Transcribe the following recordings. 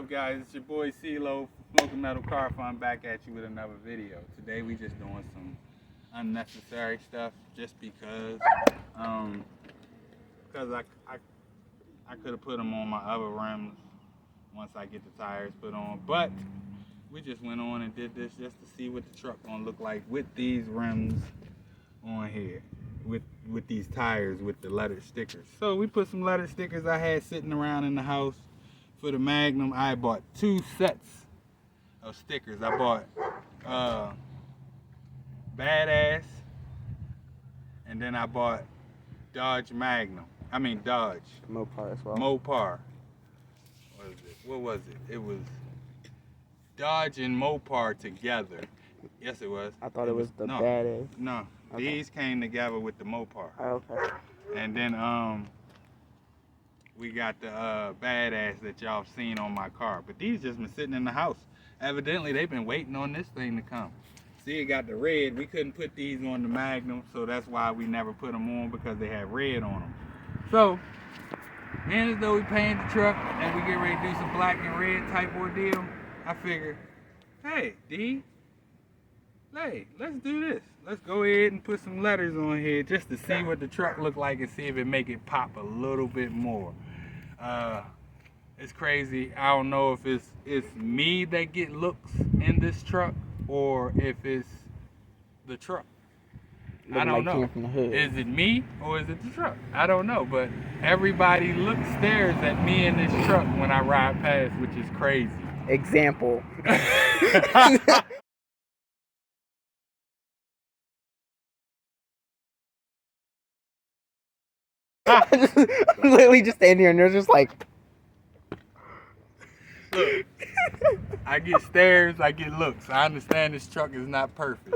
guys? It's your boy CeeLo, Smoking Metal Car Fun, back at you with another video. Today we just doing some unnecessary stuff just because I could have put them on my other rims once I get the tires put on, but we just went on and did this just to see what the truck gonna look like with these rims on here, with these tires with the lettered stickers. So we put some lettered stickers I had sitting around in the house. For the Magnum, I bought 2 sets of stickers. I bought Badass, and then I bought Dodge Magnum. I mean Dodge. Mopar as well. Mopar. What was it? It was Dodge and Mopar together. Yes, it was. I thought it was the no, Badass. No, okay. These came together with the Mopar. Oh, okay. And then we got the Badass that y'all seen on my car. But these just been sitting in the house. Evidently, they've been waiting on this thing to come. See, it got the red. We couldn't put these on the Magnum, so that's why we never put them on, because they had red on them. So, and as though we paint the truck and we get ready to do some black and red type ordeal, I figured, hey, D, hey, let's do this. Let's go ahead and put some letters on here just to see what the truck look like and see if it make it pop a little bit more. It's crazy. I don't know if it's me that get looks in this truck or if it's the truck. I don't know. Is it me or is it the truck? I don't know, but everybody stares at me in this truck when I ride past, which is crazy. Example. I'm literally just standing here and they're just like, look, I get stares, I get looks. I understand this truck is not perfect,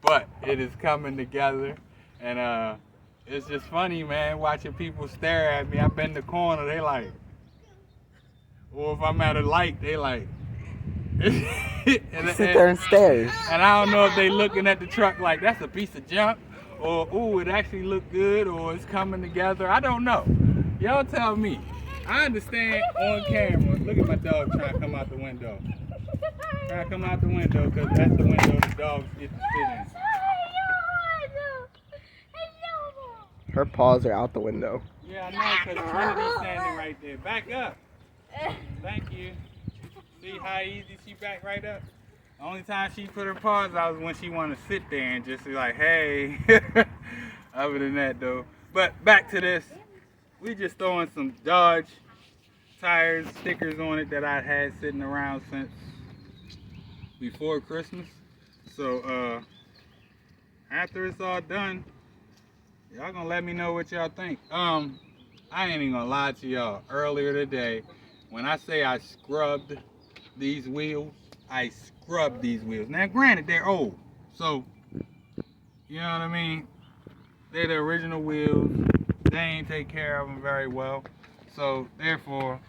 but it is coming together, and it's just funny, man, watching people stare at me. I bend the corner, they like, or if I'm at a light, they like, sit there and stare. And I don't know if they looking at the truck like that's a piece of junk, or ooh, it actually look good, or it's coming together. I don't know. Y'all tell me. I understand on camera. Look at my dog trying to come out the window. Trying to come out the window because that's the window the dogs get to sit in. Her paws are out the window. Yeah, I know, because Trinity's standing right there. Back up. Thank you. See how easy she back right up? The only time she put her paws out was when she wanted to sit there and just be like, hey. Other than that, though. But back to this. We just throwing some Dodge tires, stickers on it that I had sitting around since before Christmas. So, after it's all done, y'all gonna let me know what y'all think. I ain't even gonna lie to y'all. Earlier today, when I say I scrubbed these wheels, I scrubbed these wheels. Now, granted, they're old, so, you know what I mean? They're the original wheels. They ain't take care of them very well. So, therefore,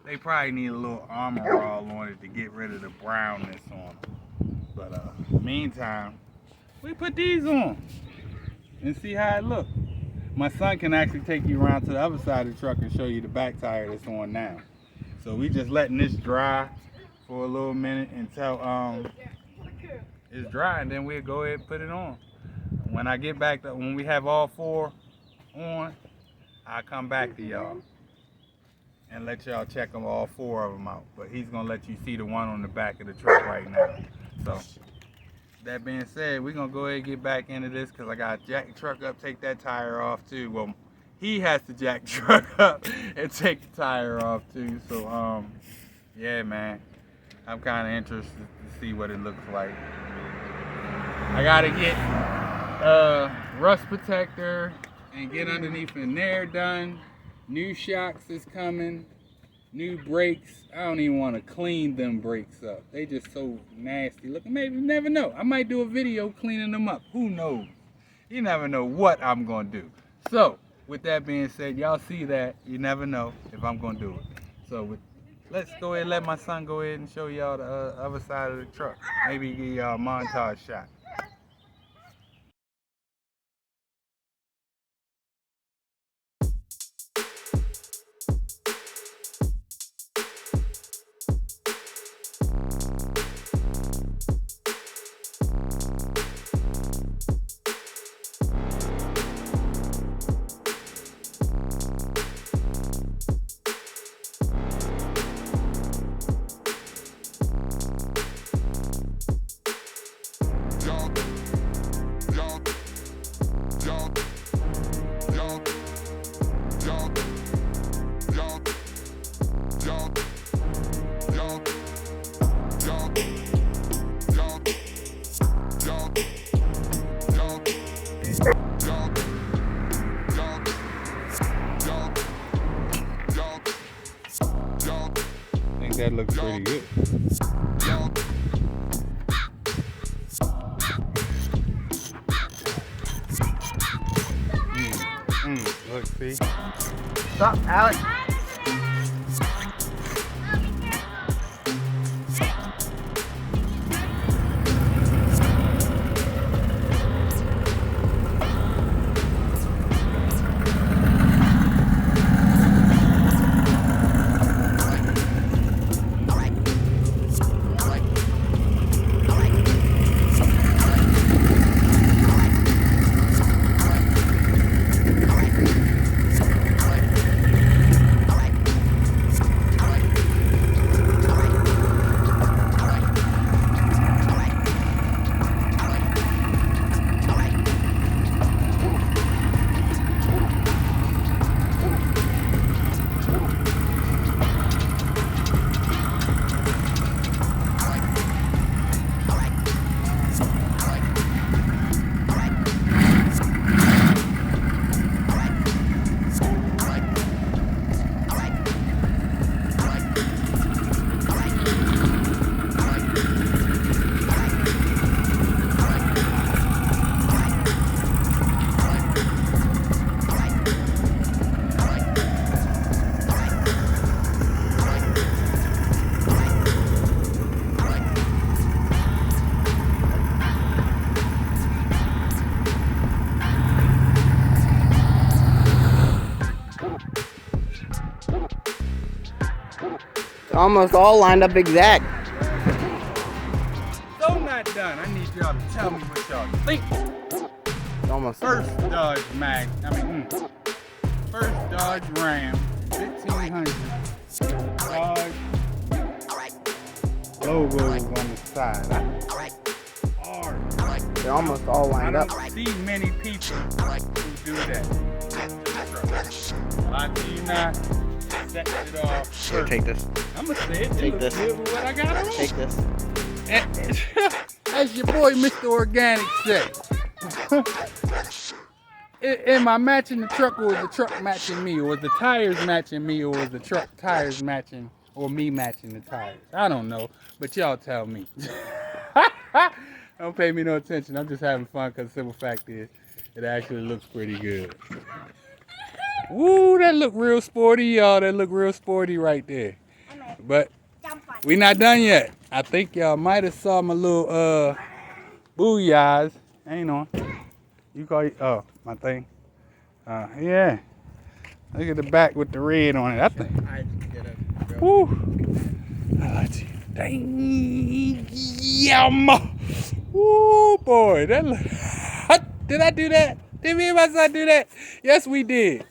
they probably need a little armor all on it to get rid of the brownness on them. But, meantime, we put these on and see how it looks. My son can actually take you around to the other side of the truck and show you the back tire that's on now. So we just letting this dry for a little minute until it's dry, and then we'll go ahead and put it on. When I get back, when we have all 4 on, I'll come back to y'all and let y'all check them, all 4 of them out. But he's gonna let you see the one on the back of the truck right now. So that being said, we're gonna go ahead and get back into this because I gotta jack the truck up, take that tire off too. Well, he has to jack the truck up and take the tire off too. So yeah, man, I'm kind of interested to see what it looks like. I gotta get rust protector and get underneath in there done. New shocks is coming. New brakes. I don't even want to clean them brakes up. They just so nasty looking. Maybe, you never know. I might do a video cleaning them up. Who knows? You never know what I'm going to do. So, with that being said, y'all see that. You never know if I'm going to do it. So, let's go ahead and let my son go ahead and show y'all the other side of the truck. Maybe give y'all a montage shot. I think that looks pretty good. Look, see? Stop, Alex. Almost all lined up exact. So not done. I need y'all to tell me what y'all think. Almost. First Dodge first Dodge Ram 1500. Dodge logos on the side. Hard. They're almost all lined I up. don't see many people who do that. I do not set it off. Here, take this. I'm gonna say it. Take It looks this. good with what I got on. Take this. As your boy Mr. Organic said. Am I matching the truck, or is the truck matching me? Or is the tires matching me? Or is the truck tires matching, or me matching the tires? I don't know, but y'all tell me. Don't pay me no attention. I'm just having fun, because the simple fact is, it actually looks pretty good. Woo, that look real sporty, y'all. That look real sporty right there. But we not done yet. I think y'all might have saw my little booyahs. Ain't on. You call it, oh, my thing. Yeah. Look at the back with the red on it. I think. Woo. I like you. Damn. Woo, boy. That look. Did I do that? Did me and my son do that? Yes, we did.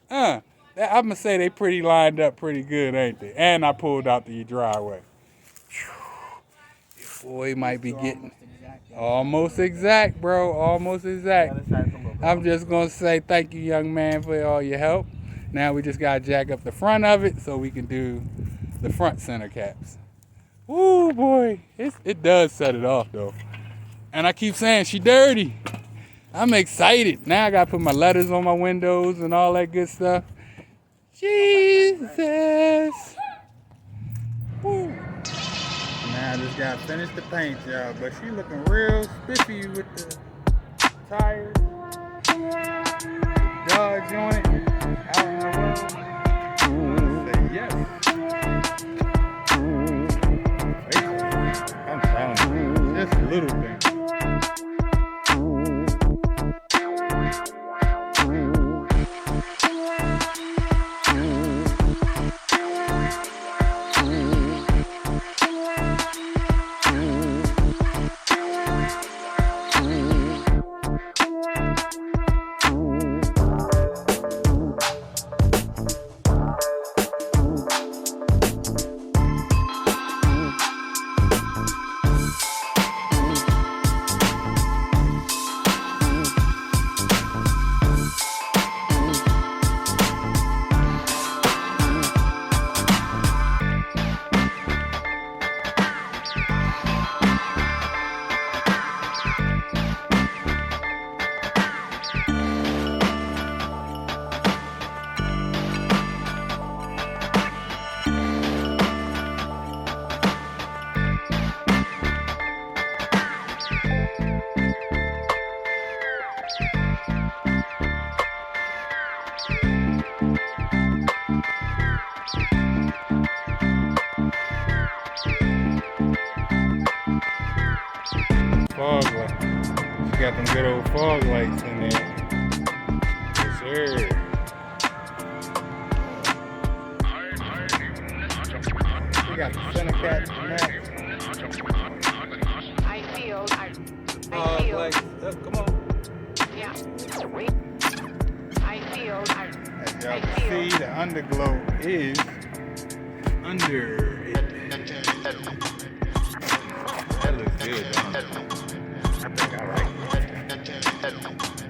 I'm going to say they pretty lined up pretty good, ain't they? And I pulled out the driveway. Boy, might be getting almost exact, bro. Almost exact. I'm just going to say thank you, young man, for all your help. Now we just got to jack up the front of it so we can do the front center caps. Woo, boy. It does set it off, though. And I keep saying she dirty. I'm excited. Now I got to put my letters on my windows and all that good stuff. Jesus. Woo. Now I just got to finish the paint, y'all. But she looking real spiffy with the tires. Dodge on it. Out in the road. Say yes. I'm telling you. Just a little thing. got them good old fog lights in there. Yes, sir. We got the center cat Max. I feel. Like, come on. Yeah. I feel. As y'all can see, the underglow is under it. That looks good, don't it? I think I like it.